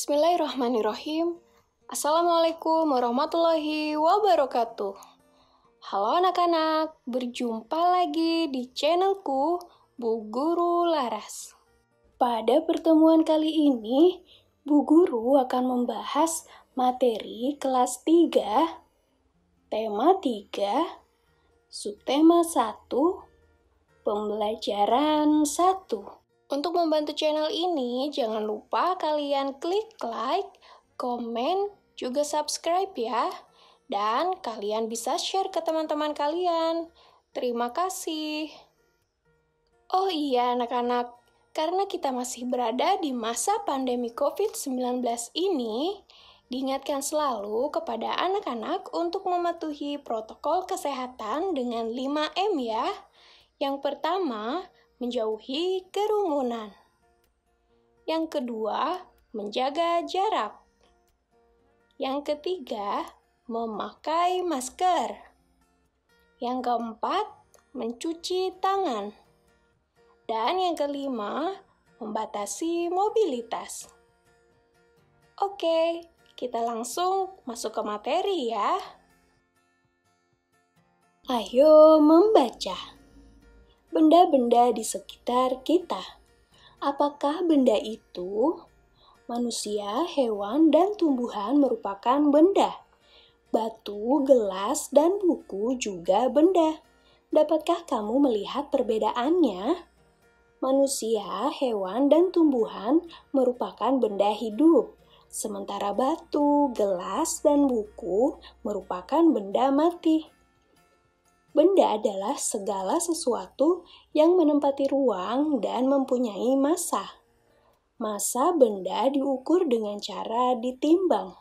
Bismillahirrahmanirrahim. Assalamualaikum warahmatullahi wabarakatuh. Halo anak-anak, berjumpa lagi di channelku Bu Guru Laras. Pada pertemuan kali ini, Bu Guru akan membahas materi kelas 3, tema 3, subtema 1, pembelajaran 1. Untuk membantu channel ini, jangan lupa kalian klik like, komen, juga subscribe ya. Dan kalian bisa share ke teman-teman kalian. Terima kasih. Oh iya anak-anak, karena kita masih berada di masa pandemi COVID-19 ini, diingatkan selalu kepada anak-anak untuk mematuhi protokol kesehatan dengan 5M ya. Yang pertama, menjauhi kerumunan. Yang kedua, menjaga jarak. Yang ketiga, memakai masker. Yang keempat, mencuci tangan. Dan yang kelima, membatasi mobilitas. Oke, kita langsung masuk ke materi ya. Ayo membaca. Benda-benda di sekitar kita. Apakah benda itu? Manusia, hewan, dan tumbuhan merupakan benda. Batu, gelas, dan buku juga benda. Dapatkah kamu melihat perbedaannya? Manusia, hewan, dan tumbuhan merupakan benda hidup. Sementara batu, gelas, dan buku merupakan benda mati. Benda adalah segala sesuatu yang menempati ruang dan mempunyai massa. Massa benda diukur dengan cara ditimbang.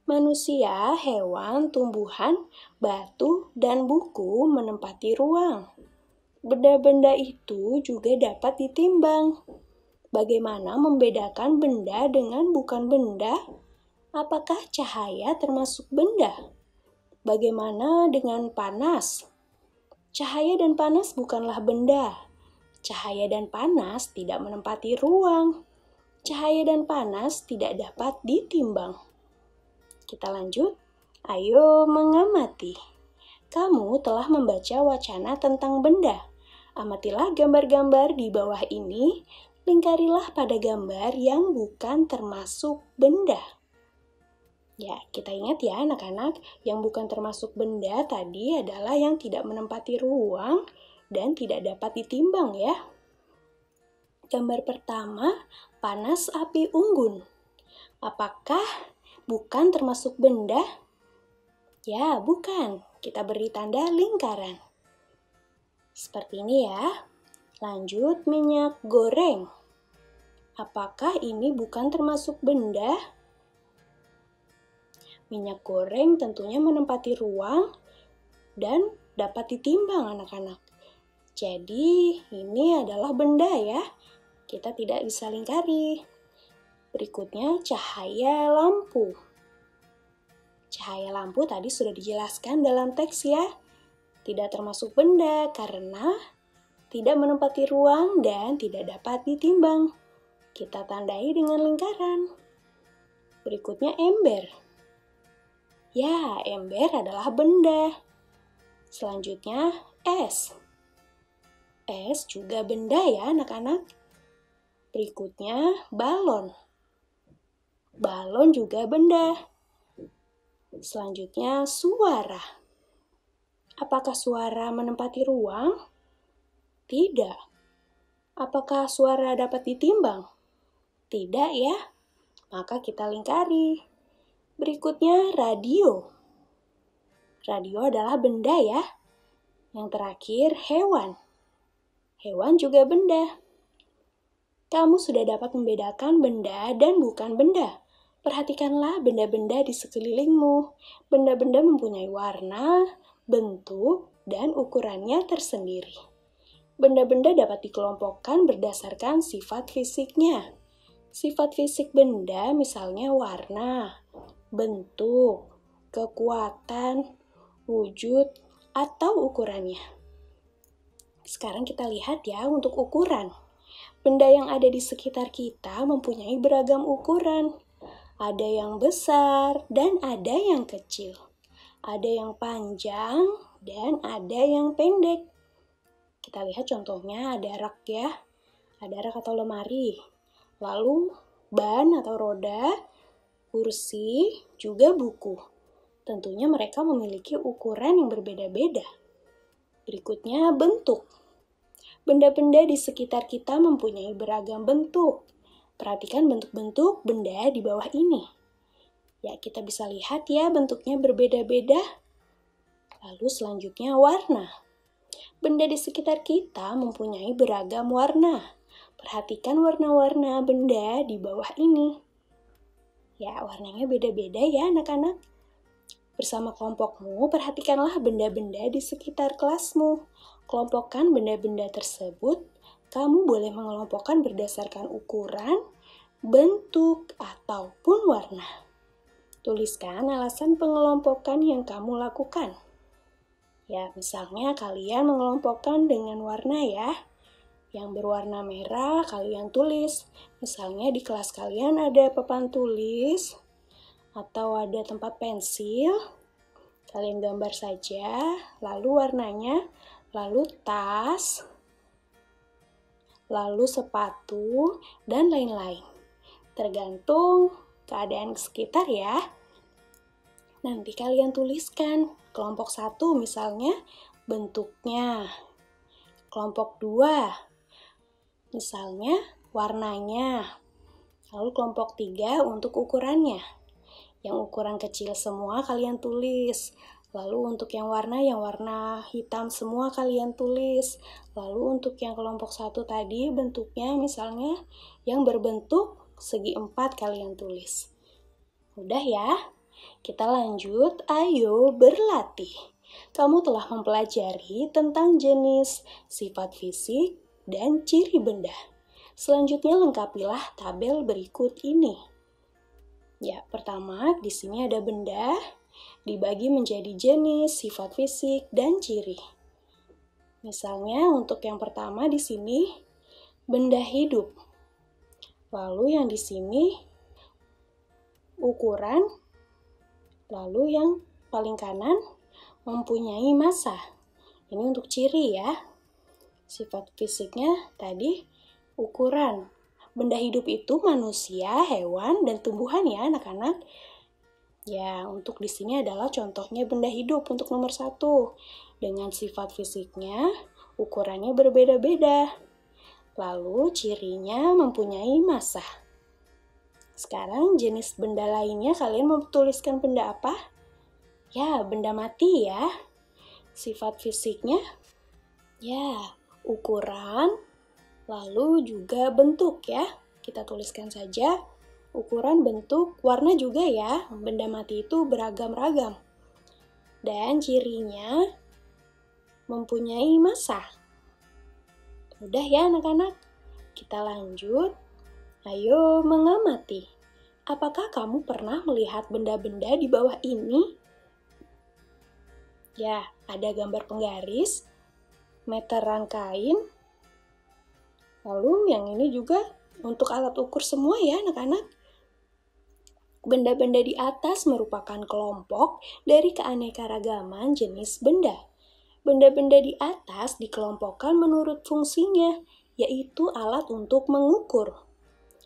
Manusia, hewan, tumbuhan, batu, dan buku menempati ruang. Benda-benda itu juga dapat ditimbang. Bagaimana membedakan benda dengan bukan benda? Apakah cahaya termasuk benda? Bagaimana dengan panas? Cahaya dan panas bukanlah benda. Cahaya dan panas tidak menempati ruang. Cahaya dan panas tidak dapat ditimbang. Kita lanjut. Ayo mengamati. Kamu telah membaca wacana tentang benda. Amatilah gambar-gambar di bawah ini. Lingkarilah pada gambar yang bukan termasuk benda. Ya, kita ingat ya anak-anak, yang bukan termasuk benda tadi adalah yang tidak menempati ruang dan tidak dapat ditimbang ya. Gambar pertama, panas api unggun. Apakah bukan termasuk benda? Ya, bukan. Kita beri tanda lingkaran. Seperti ini ya. Lanjut, minyak goreng. Apakah ini bukan termasuk benda? Minyak goreng tentunya menempati ruang dan dapat ditimbang anak-anak. Jadi ini adalah benda ya. Kita tidak bisa lingkari. Berikutnya cahaya lampu. Cahaya lampu tadi sudah dijelaskan dalam teks ya. Tidak termasuk benda karena tidak menempati ruang dan tidak dapat ditimbang. Kita tandai dengan lingkaran. Berikutnya ember. Ya, ember adalah benda. Selanjutnya, es. Es juga benda ya anak-anak. Berikutnya, balon. Balon juga benda. Selanjutnya, suara. Apakah suara menempati ruang? Tidak. Apakah suara dapat ditimbang? Tidak ya. Maka kita lingkari. Berikutnya, radio. Radio adalah benda ya. Yang terakhir, hewan. Hewan juga benda. Kamu sudah dapat membedakan benda dan bukan benda. Perhatikanlah benda-benda di sekelilingmu. Benda-benda mempunyai warna, bentuk, dan ukurannya tersendiri. Benda-benda dapat dikelompokkan berdasarkan sifat fisiknya. Sifat fisik benda misalnya warna, bentuk, kekuatan, wujud, atau ukurannya. Sekarang kita lihat ya untuk ukuran. Benda yang ada di sekitar kita mempunyai beragam ukuran. Ada yang besar dan ada yang kecil. Ada yang panjang dan ada yang pendek. Kita lihat contohnya ada rak ya. Ada rak atau lemari. Lalu ban atau roda, kursi, juga buku. Tentunya mereka memiliki ukuran yang berbeda-beda. Berikutnya bentuk. Benda-benda di sekitar kita mempunyai beragam bentuk. Perhatikan bentuk-bentuk benda di bawah ini. Ya, kita bisa lihat ya bentuknya berbeda-beda. Lalu selanjutnya warna. Benda di sekitar kita mempunyai beragam warna. Perhatikan warna-warna benda di bawah ini. Ya, warnanya beda-beda ya anak-anak. Bersama kelompokmu, perhatikanlah benda-benda di sekitar kelasmu. Kelompokkan benda-benda tersebut. Kamu boleh mengelompokkan berdasarkan ukuran, bentuk, ataupun warna. Tuliskan alasan pengelompokan yang kamu lakukan. Ya, misalnya kalian mengelompokkan dengan warna ya. Yang berwarna merah kalian tulis. Misalnya di kelas kalian ada papan tulis atau ada tempat pensil. Kalian gambar saja, lalu warnanya, lalu tas, lalu sepatu, dan lain-lain. Tergantung keadaan sekitar ya. Nanti kalian tuliskan kelompok 1 misalnya bentuknya. Kelompok 2 misalnya warnanya. Lalu kelompok 3 untuk ukurannya. Yang ukuran kecil semua kalian tulis. Lalu untuk yang warna hitam semua kalian tulis. Lalu untuk yang kelompok 1 tadi bentuknya misalnya yang berbentuk segi 4 kalian tulis. Udah ya? Kita lanjut, ayo berlatih. Kamu telah mempelajari tentang jenis, sifat fisik, dan ciri benda. Selanjutnya lengkapilah tabel berikut ini. Ya, pertama di sini ada benda, dibagi menjadi jenis, sifat fisik, dan ciri. Misalnya untuk yang pertama di sini, benda hidup. Lalu yang di sini, ukuran. Lalu yang paling kanan, mempunyai massa. Ini untuk ciri ya. Sifat fisiknya tadi, ukuran. Benda hidup itu manusia, hewan, dan tumbuhan ya anak-anak. Ya, untuk di sini adalah contohnya benda hidup untuk nomor 1. Dengan sifat fisiknya, ukurannya berbeda-beda. Lalu cirinya mempunyai massa. Sekarang jenis benda lainnya kalian mau tuliskan benda apa? Ya, benda mati ya. Sifat fisiknya, ya, ukuran, lalu juga bentuk ya. Kita tuliskan saja ukuran, bentuk, warna juga ya. Benda mati itu beragam-ragam. Dan cirinya mempunyai massa. Udah ya anak-anak? Kita lanjut. Ayo mengamati. Apakah kamu pernah melihat benda-benda di bawah ini? Ya, ada gambar penggaris, meteran kain. Lalu yang ini juga untuk alat ukur semua ya anak-anak. Benda-benda di atas merupakan kelompok dari keanekaragaman jenis benda. Benda-benda di atas dikelompokkan menurut fungsinya, yaitu alat untuk mengukur.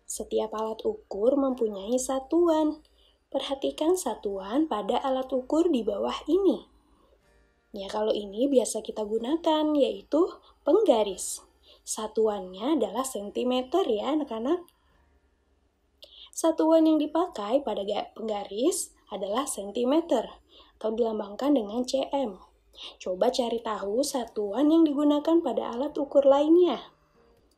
Setiap alat ukur mempunyai satuan. Perhatikan satuan pada alat ukur di bawah ini. Ya, kalau ini biasa kita gunakan, yaitu penggaris. Satuannya adalah sentimeter ya anak-anak. Satuan yang dipakai pada penggaris adalah sentimeter, atau dilambangkan dengan cm. Coba cari tahu satuan yang digunakan pada alat ukur lainnya.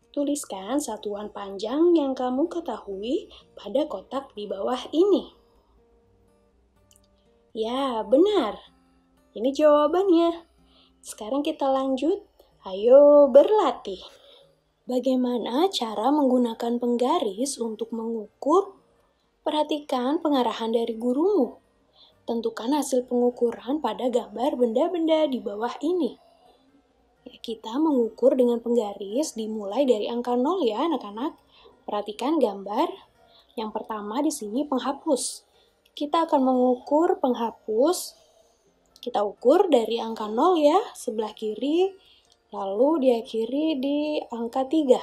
Tuliskan satuan panjang yang kamu ketahui pada kotak di bawah ini. Ya, benar. Ini jawabannya. Sekarang kita lanjut. Ayo berlatih. Bagaimana cara menggunakan penggaris untuk mengukur? Perhatikan pengarahan dari gurumu. Tentukan hasil pengukuran pada gambar benda-benda di bawah ini. Kita mengukur dengan penggaris dimulai dari angka 0 ya anak-anak. Perhatikan gambar, Yang pertama di sini penghapus. Kita akan mengukur penghapus. Kita ukur dari angka 0 ya, sebelah kiri, lalu diakhiri di angka 3.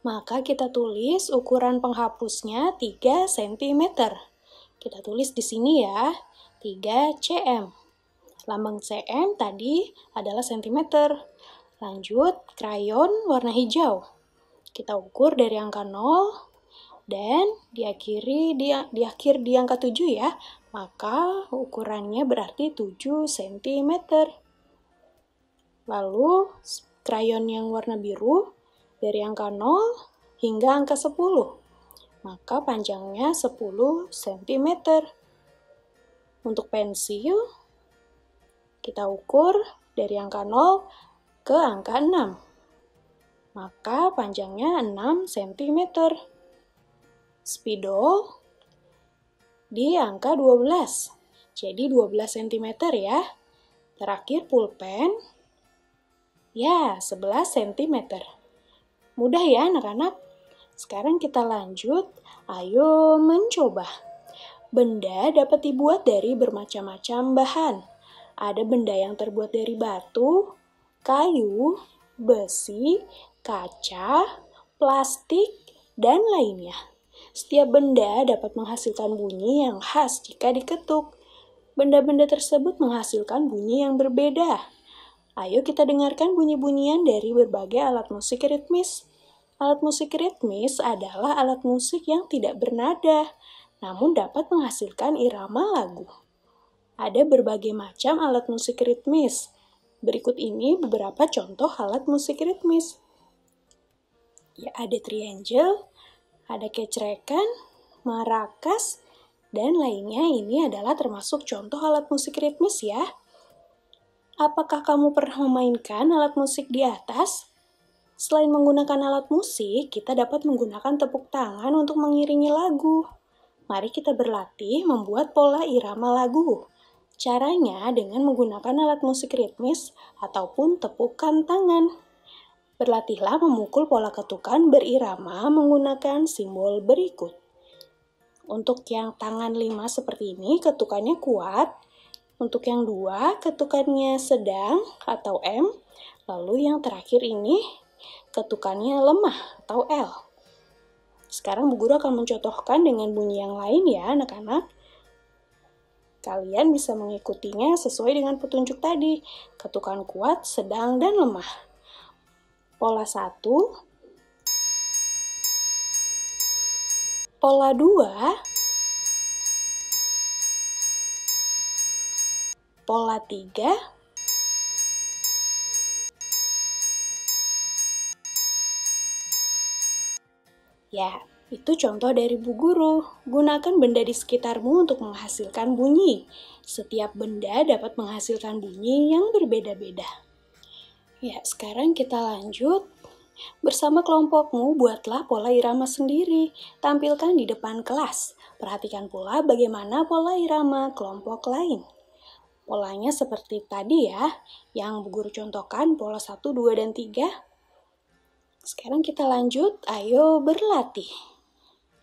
Maka kita tulis ukuran penghapusnya 3 cm. Kita tulis di sini ya, 3 cm. Lambang cm tadi adalah cm. Lanjut, krayon warna hijau. Kita ukur dari angka 0 dan diakhiri di akhir di angka 7 ya. Maka ukurannya berarti 7 cm. Lalu, krayon yang warna biru dari angka 0 hingga angka 10. Maka panjangnya 10 cm. Untuk pensil, kita ukur dari angka 0 ke angka 6. Maka panjangnya 6 cm. Spidol di angka 12. Jadi 12 cm ya. Terakhir pulpen, ya 11 cm. Mudah ya anak-anak? Sekarang kita lanjut, ayo mencoba. Benda dapat dibuat dari bermacam-macam bahan. Ada benda yang terbuat dari batu, kayu, besi, kaca, plastik, dan lainnya. Setiap benda dapat menghasilkan bunyi yang khas jika diketuk. Benda-benda tersebut menghasilkan bunyi yang berbeda. Ayo kita dengarkan bunyi-bunyian dari berbagai alat musik ritmis. Alat musik ritmis adalah alat musik yang tidak bernada, namun dapat menghasilkan irama lagu. Ada berbagai macam alat musik ritmis. Berikut ini beberapa contoh alat musik ritmis. Ya, ada triangle, ada kecrekan, marakas, dan lainnya. Ini adalah termasuk contoh alat musik ritmis ya. Apakah kamu pernah memainkan alat musik di atas? Selain menggunakan alat musik, kita dapat menggunakan tepuk tangan untuk mengiringi lagu. Mari kita berlatih membuat pola irama lagu. Caranya dengan menggunakan alat musik ritmis ataupun tepukan tangan. Berlatihlah memukul pola ketukan berirama menggunakan simbol berikut. Untuk yang tangan 5 seperti ini, ketukannya kuat. Untuk yang 2, ketukannya sedang atau M. Lalu yang terakhir ini, ketukannya lemah atau L. Sekarang Bu Guru akan mencontohkan dengan bunyi yang lain ya anak-anak. Kalian bisa mengikutinya sesuai dengan petunjuk tadi. Ketukan kuat, sedang, dan lemah. Pola 1. Pola 2. Pola 3. Ya, itu contoh dari Bu Guru. Gunakan benda di sekitarmu untuk menghasilkan bunyi. Setiap benda dapat menghasilkan bunyi yang berbeda-beda. Ya, sekarang kita lanjut. Bersama kelompokmu, buatlah pola irama sendiri. Tampilkan di depan kelas. Perhatikan pula bagaimana pola irama kelompok lain. Polanya seperti tadi ya, yang Bu Guru contohkan, pola 1, 2, dan 3. Sekarang kita lanjut, ayo berlatih.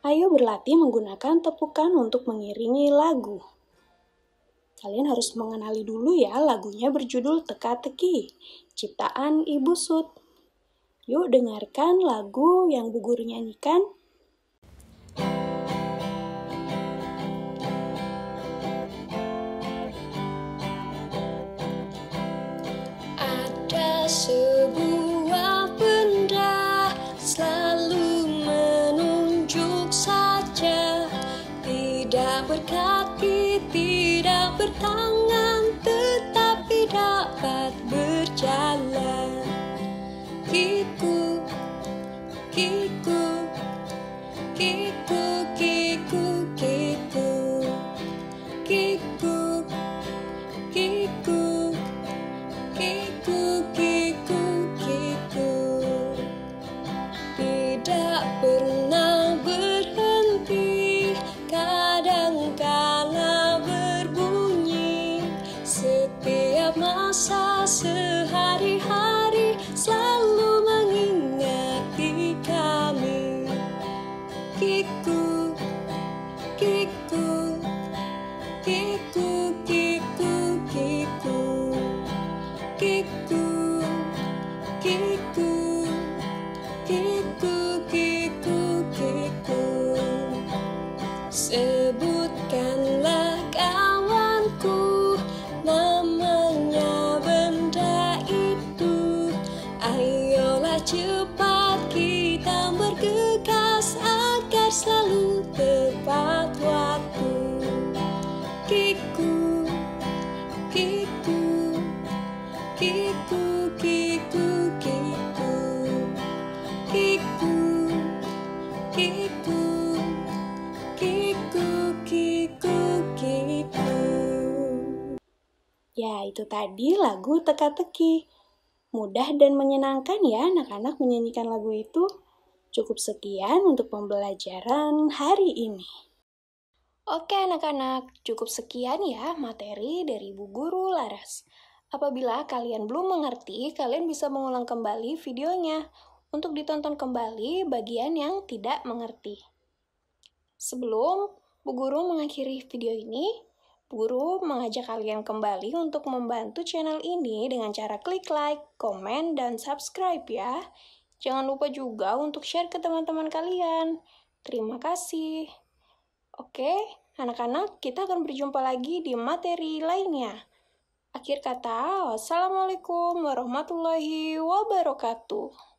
Ayo berlatih menggunakan tepukan untuk mengiringi lagu. Kalian harus mengenali dulu ya, lagunya berjudul Teka-teki, ciptaan Ibu Sud. Yuk dengarkan lagu yang Bu Guru nyanyikan. Sebuah benda selalu menunjuk saja, tidak berkaki, tidak bertangan, tetapi dapat berjalan. Kiku, kiku, kiku, kiku, kiku, kiku, kiku, kiku, kiku, kiku, tidak pernah berhenti, kadangkala berbunyi. kiku, kiku, kiku, kiku, kiku, kiku, kiku, kiku. Ya, itu tadi lagu teka-teki. Mudah dan menyenangkan ya anak-anak menyanyikan lagu itu. Cukup sekian untuk pembelajaran hari ini. Oke anak-anak, cukup sekian ya materi dari Bu Guru Laras. Apabila kalian belum mengerti, kalian bisa mengulang kembali videonya untuk ditonton kembali bagian yang tidak mengerti. Sebelum Bu Guru mengakhiri video ini, Bu Guru mengajak kalian kembali untuk membantu channel ini dengan cara klik like, komen, dan subscribe ya. Jangan lupa juga untuk share ke teman-teman kalian. Terima kasih. Oke, anak-anak, kita akan berjumpa lagi di materi lainnya. Akhir kata, wassalamualaikum warahmatullahi wabarakatuh.